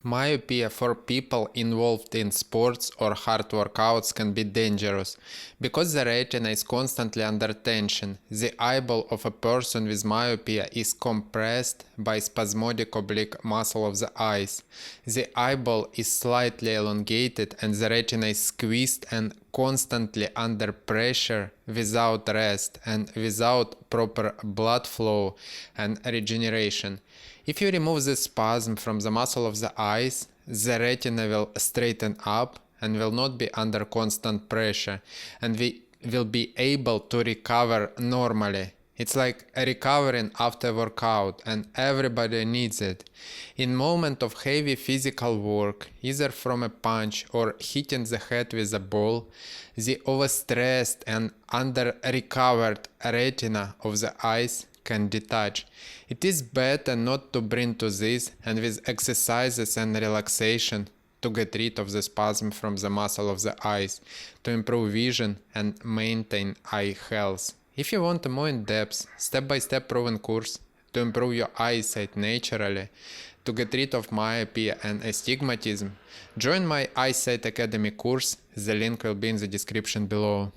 Myopia for people involved in sports or hard workouts can be dangerous. Because the retina is constantly under tension, the eyeball of a person with myopia is compressed by spasmodic oblique muscle of the eyes. The eyeball is slightly elongated and the retina is squeezed and constantly under pressure without rest and without proper blood flow and regeneration. If you remove the spasm from the muscle of the eyes, the retina will straighten up and will not be under constant pressure, and we will be able to recover normally. It's like recovering after workout, and everybody needs it. In moment of heavy physical work, either from a punch or hitting the head with a ball, the overstressed and under-recovered retina of the eyes can detach. It is better not to bring to this, and with exercises and relaxation to get rid of the spasm from the muscle of the eyes, to improve vision and maintain eye health. If you want a more in-depth, step-by-step proven course to improve your eyesight naturally, to get rid of myopia and astigmatism, join my Eyesight Academy course. The link will be in the description below.